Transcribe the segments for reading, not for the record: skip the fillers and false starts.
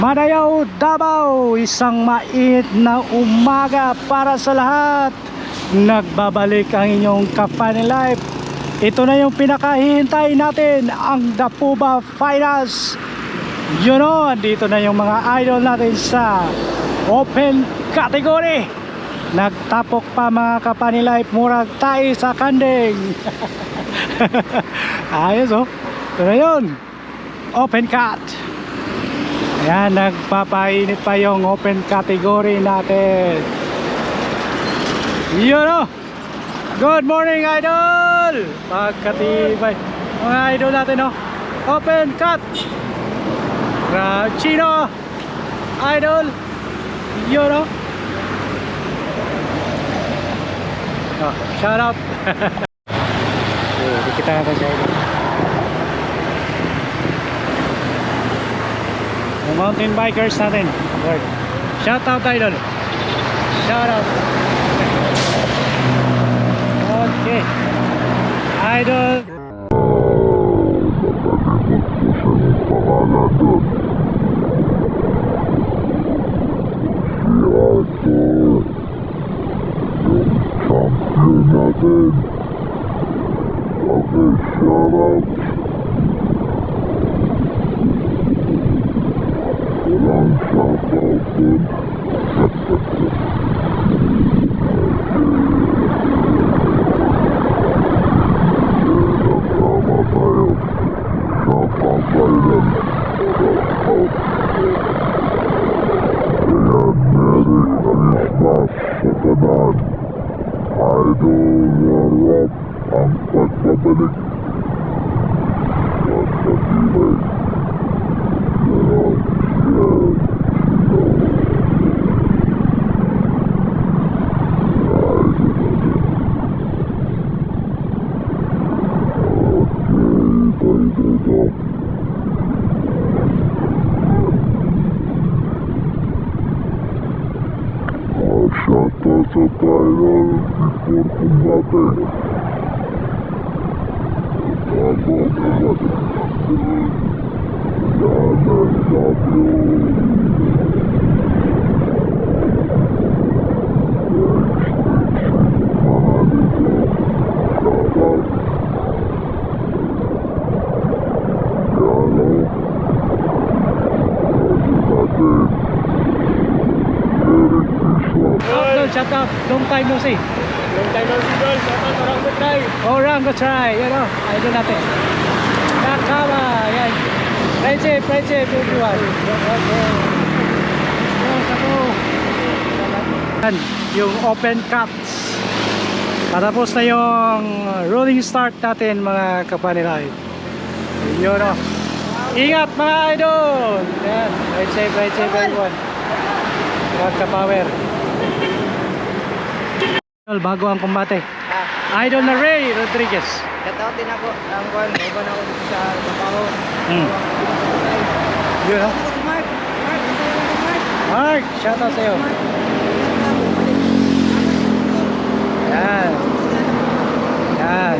Madayaw, Davao, isang mainit na umaga para sa lahat. Nagbabalik ang inyong Kapanin Life. Ito na yung pinakahihintay natin, ang Dapuba Finals. You know, andito na yung mga idol natin sa open category. Nagtapok pa mga Kapanin Life, murag tayo sa kandeng. Ayos oh. Ito na yun, open cat. Ayan, nagpapainit pa yung open category natin. Yun o. Good morning, idol. Pagkatibay mga idol natin o. Open cut. Chino idol. Yun o. Oh, shout out. Kita natin siya idol. Mountain bikers natin. Shout out idol. Shout out. Okay. Idol. Champion natin. Okay, shout out. Walang shoutout din. Nagsama tayo. Shoutout Island. Shoutout. Ayan, Merry Christmas sa tanan. Idol Warlock ang pagbabalik. Pagkatibay. Shoutout sa tayo before kumbate. Bago kumbate. Yan ang sabi. Shoutout. Shout out, long time no see. Long time no see, girl. Shout out, orang go try. Orang go try, yan o, idol natin. Nakama, yan. Friendship, everyone. Yan, yung open cuts. Patapos na yung rolling start natin mga Kapanin Life. Yun o. Ingat mga idol. Yan, ride safe everyone. Magka-power. Bago ang kumbate. Idol na Ray Rodriguez. Shoutout din ako. Ang kwan, iban ako dito sa Bapaho. Yun o. Mark, shoutout sa'yo. Yan. Yan.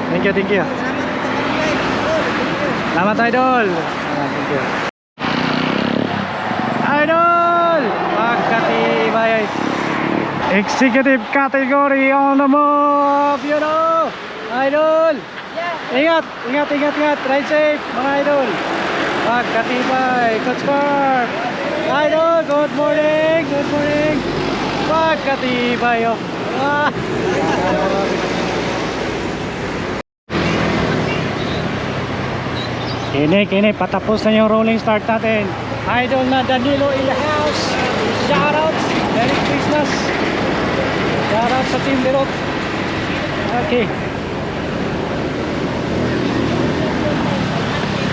Thank you. Salamat idol. Thank you. Idol! Pagkatibay. Executive category on the move. You know, idol. Ingat. Ride safe, mga idol. Pagkatibay. Coach Carp. Idol, good morning. Pagkatibay. Oh. Kini, patapos na yung rolling start natin. Idol na Danilo in the house. Shout out. Merry Christmas. Shout out sa Team Lirot. Okay.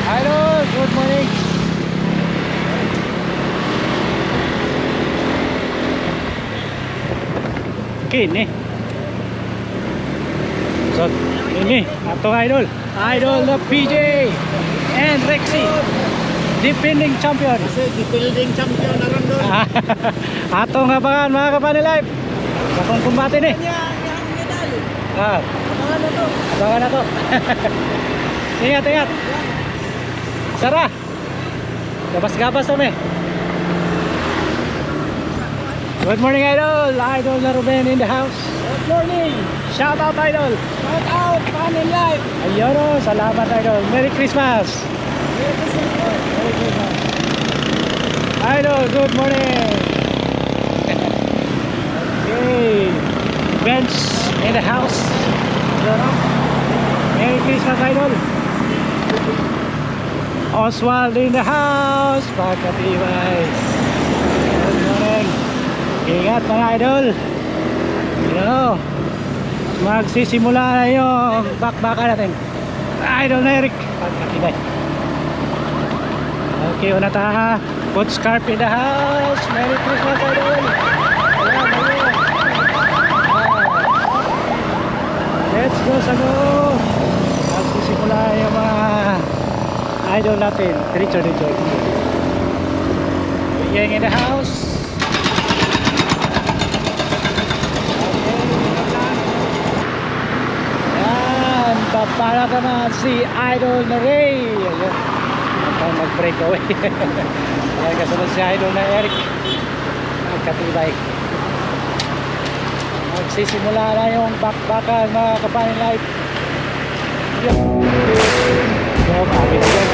Idol, good morning. Kini. So, ini atong idol. Idol na PJ and Rexy. Defending champion. Defending champion na rin doon. Atong abangan mga Kapanin Life. Kapag kumbate ni. Abangan na to. Ingat. Sarah. Gabas-gabas kami. Good morning, Idol. Idol na Ruben in the house. Good morning! Shout out, Idol. Shout out! Fun and life! Ayun o, salamat, Idol. Merry Christmas. Merry Christmas! Merry Christmas. Idol, good morning. Okay. Bench in the house. Ayun o. Merry Christmas, Idol. Oswald in the house. Pagkatibay. Good morning. Ingat mga Idol. Ayun o. Magsisimula na yung bakbakan natin. Idol na Eric. Pagkatibay. Okay, una ta. Put scarf in the house. Merry Christmas, Idol. Ayan, ayun. Let's go sa go. Magsisimula yung mga idol natin. Richard. Yang in the house. Yan, papala ka na si Idol na Ray. Ayun, ang mag-break away. Ayan, kasunod si Idol na Eric. Magkatibay. Magsisimula na yung bakbakan mga kapanin life. Yun. So, kapit yan.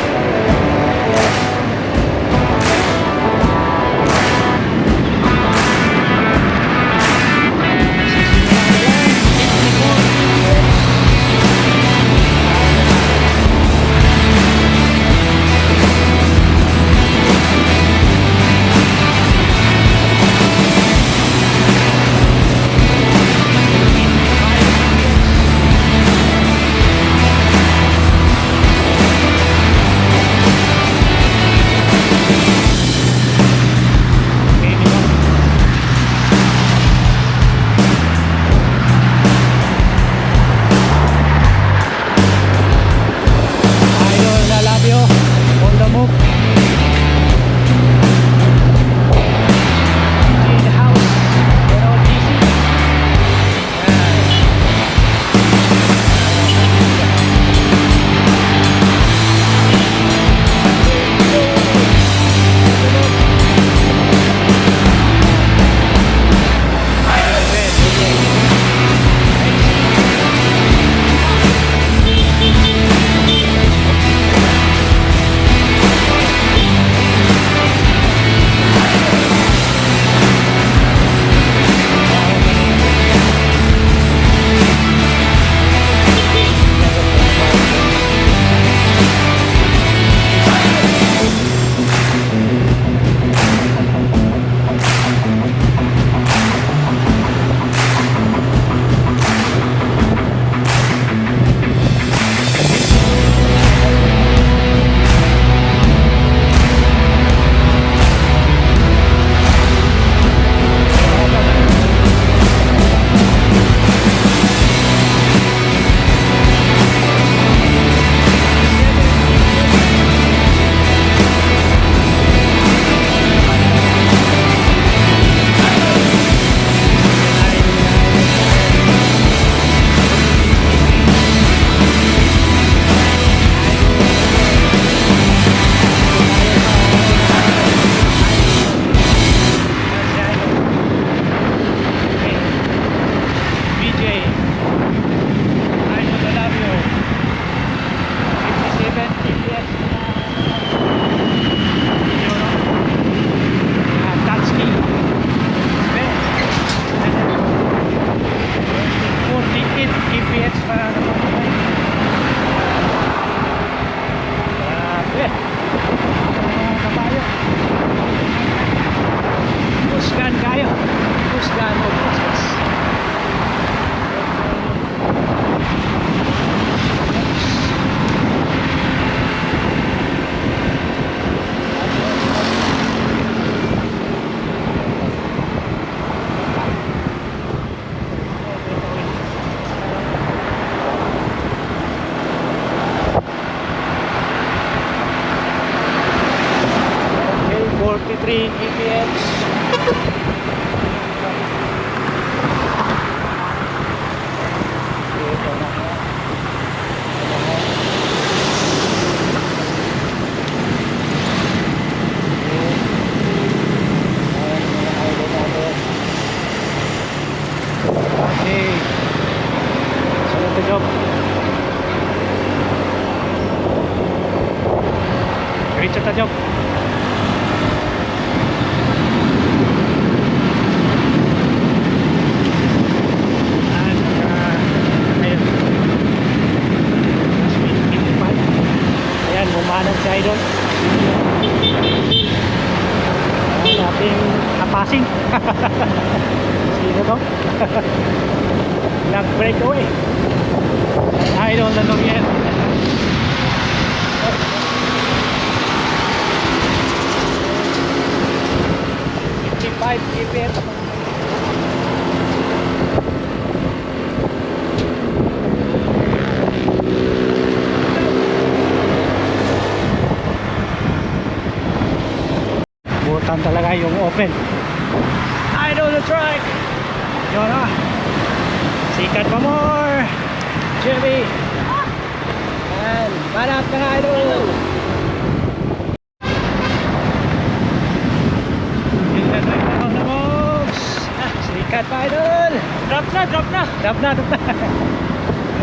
Pasing. Sino to? Nag-breakaway. Idol na nung yan. Keep it. Butan talaga yung open. Idol the track. Yun na. Sikat pa more. Jimmy. Yan. Banat ka na, idol. Yun na na moves. Sikat pa, idol. Drop na.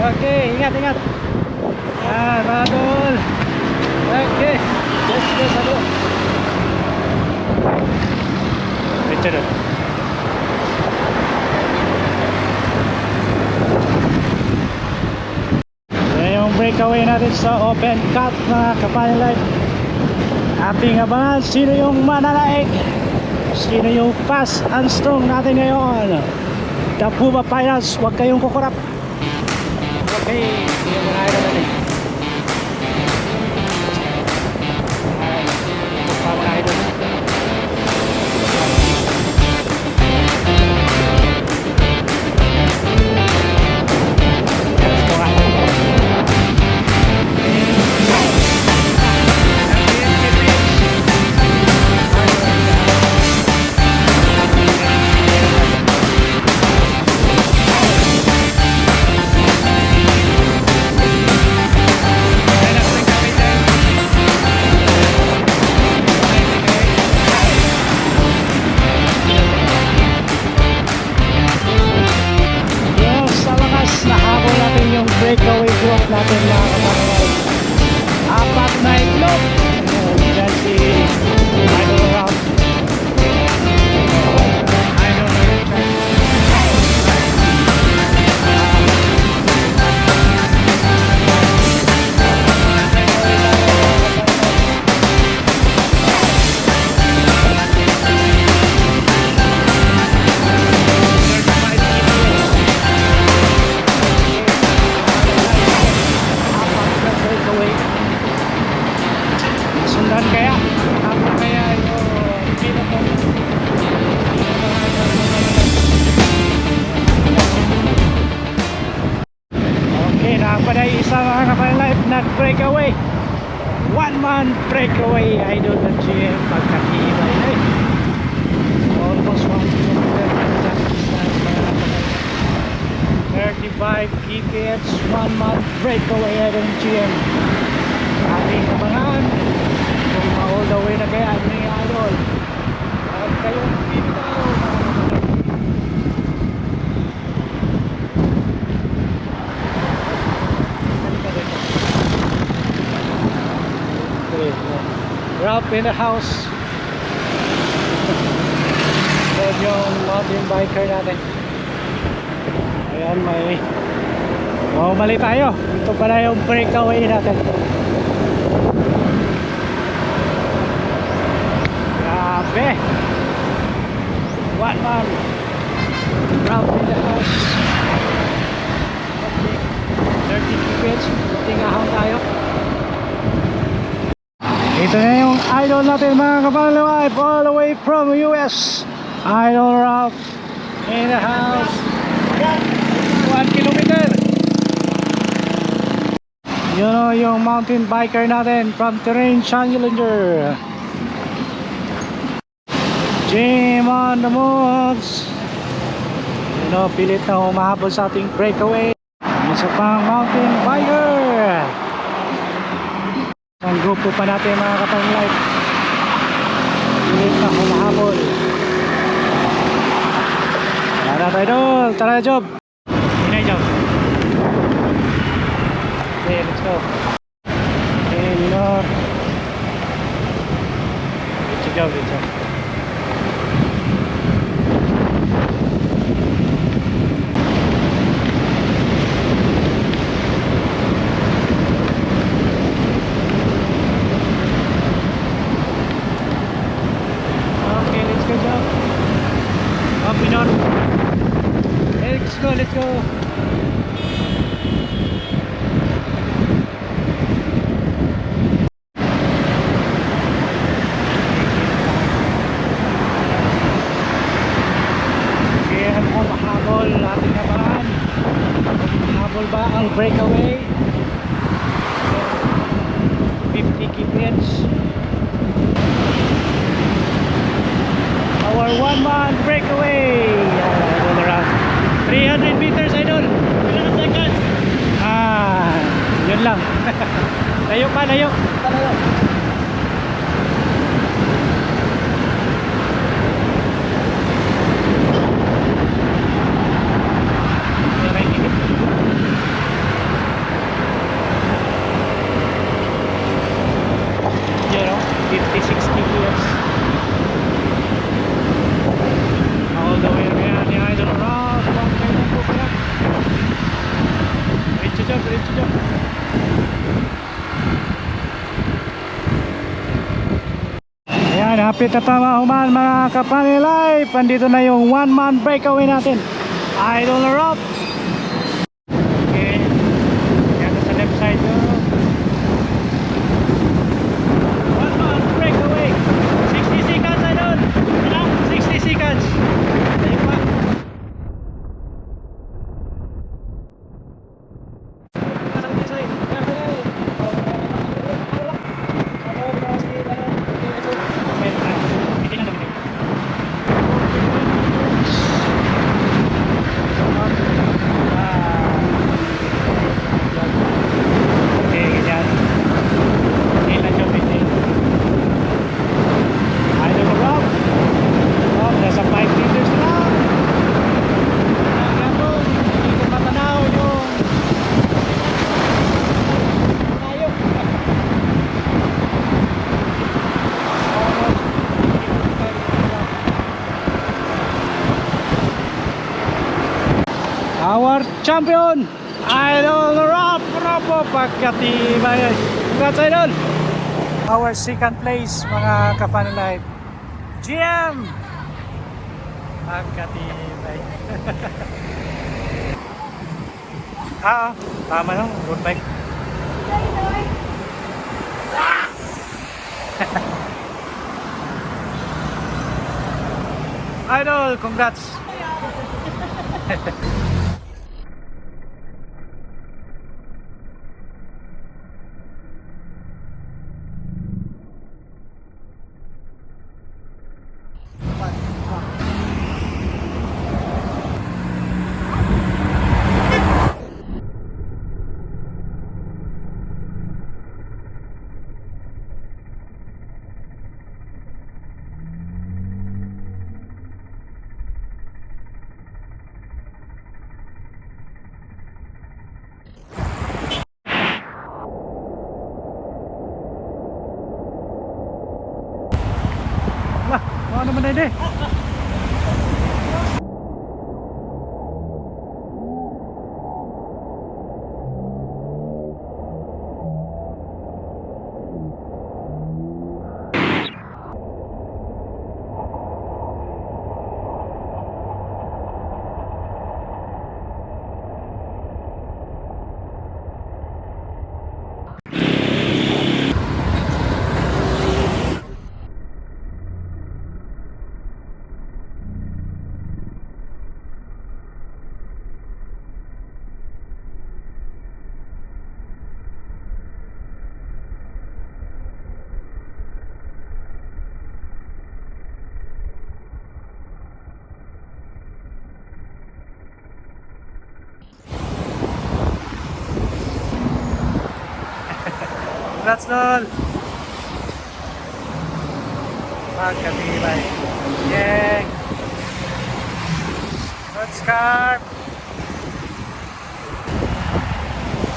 Okay, ingat. Yan, idol. Okay. Let's go sa loob. Ito na. Yung breakaway natin sa open cut mga Kapani Life. Ating abangan sino yung mananaig, sino yung fast and strong natin ngayon. The Puma Pirates, huwag kayong kukurap. Okay, yung mga idol natin. Mga idol. Breakaway group natin mga kapatid. Apat na itlog. Yan si Idol Route. Idol Route. Sundan kaya? Apa kaya yung pinapong? Okay, nakapaday isa mga Kapani Life nag-breakaway. One man breakaway. Idol ng GM pagkakibay na eh. Almost 1 kilometer. 35 kph. One man breakaway. Idol ng GM. Ating kabangan. All the way na kaya ni Idol. At kayong bitaw. Drop in the house. Yan yung mountain biker natin. Ayan, may mali tayo. Ito pala yung breakaway natin. Grabe. One man. Drop in the house. Okay. 30 kph. Tingahang tayo. Ito na yung idol natin mga Kapani Life, all the way from US. Idol Route in the house. 1 kilometer. Yun o yung mountain biker natin from Terrain Challenger. Jim on the moves. Yun o, pilit na humahabol sa ating breakaway. Isa pang mountain biker. Ang grupo pa natin mga Kapani Life. Pilit na humahabol. Tara idol, tara job. Hinay job. Okay, let's go. Okay, minor. Good job, good job. Okay, let's go job. Minor. Let's go, let's go. Kaya mo mahabol ating naman. Mahabol ba ang breakaway? 50 kph. Our one-man breakaway. All around. 300 meters, idol. Ilan seconds? Yun lang. Layo pa, layo. Layo. You know, 56 kph. All the way around the idol rock. Diretso dyan, diretso dyan. Ayan, hapit na tamahuman mga kapani life. Andito na yung one-man breakaway natin. Idol rock. Okay. Yan sa left side nyo. One-man breakaway. 60 seconds, idol. 60 seconds. Ayun pa. Our champion, Idol Rapo pagkatibay. Congrats, Idol. Our second place, mga kapani life, GM pagkatibay. Tama lang, road bike. Idol, congrats. Ano naman na hindi? Congrats, Dol! Pagkatibay. Yay! Good scarf!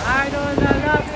Idol na love!